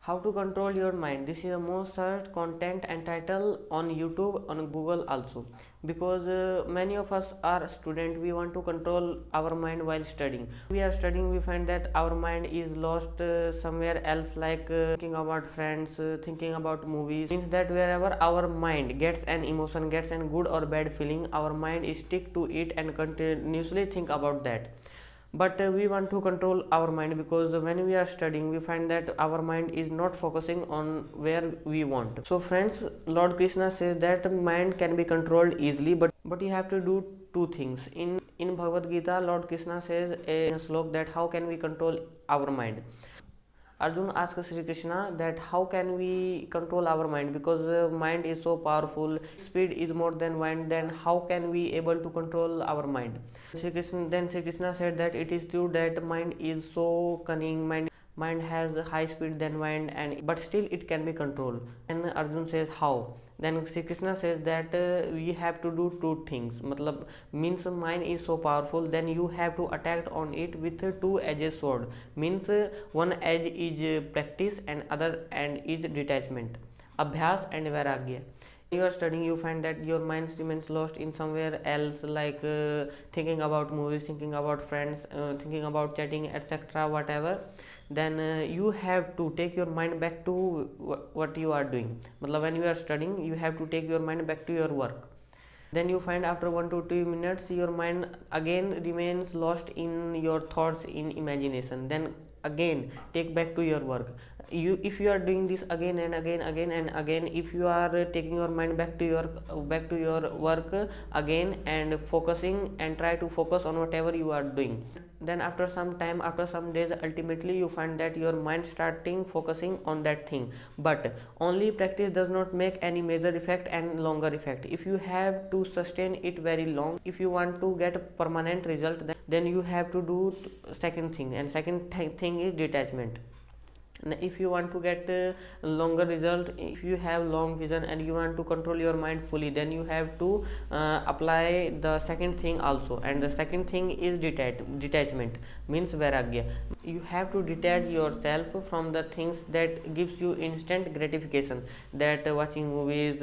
How to control your mind. This is the most searched content and title on YouTube, on Google also, because many of us are student. We want to control our mind while studying. We are studying, we find that our mind is lost somewhere else, like thinking about friends, thinking about movies. Means that wherever our mind gets an emotion, gets an good or bad feeling, our mind is stick to it and continuously think about that. But we want to control our mind, because when we are studying we find that our mind is not focusing on where we want. So friends, Lord Krishna says that mind can be controlled easily, but you have to do two things. In Bhagwat Geeta, Lord Krishna says a slok that how can we control our mind. Arjun asks Sri Krishna that how can we control our mind, because the mind is so powerful, speed is more than wind, then how can we able to control our mind? Sri Krishna said that it is true that mind is so cunning, mind has high speed than wind, and but still it can be controlled. And Arjun says how? Then Sri Krishna says that we have to do two things. Matlab, means mind is so powerful, then you have to attack on it with a two-edged sword. Means one edge is practice and other end is detachment, abhyas and vairagya. You are studying, you find that your mind remains lost in somewhere else, like thinking about movies, thinking about friends, thinking about chatting, etc., whatever. Then you have to take your mind back to what you are doing. Matlab, when you are studying, you have to take your mind back to your work. Then you find after 1 to 2 minutes your mind again remains lost in your thoughts, in imagination. Then again take back to your work. If you are doing this again and again, if you are taking your mind back to your work again and focusing and try to focus on whatever you are doing, then after some time, after some days, ultimately you find that your mind starting focusing on that thing. But only practice does not make any major effect and longer effect. If you have to sustain it very long, if you want to get a permanent result, then you have to do second thing, and second thing is detachment. If you want to get a longer result, if you have long vision and you want to control your mind fully, then you have to apply the second thing also. And the second thing is detachment, means vairagya. You have to detach yourself from the things that gives you instant gratification, that watching movies,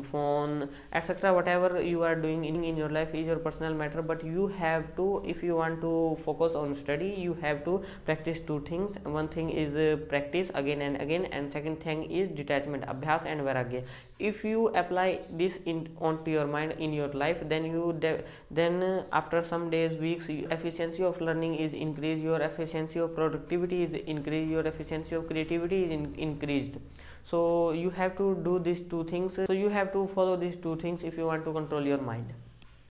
phone, etc., whatever you are doing in your life is your personal matter. But you have to, if you want to focus on study, you have to practice two things. One thing is practice again and again, and second thing is detachment, abhyas and vairagya. If you apply this onto your mind in your life, then after some days, weeks, efficiency of learning is increased, your efficiency of productivity is increased, your efficiency of creativity is increased. So you have to do these two things. So you have to follow these two things if you want to control your mind.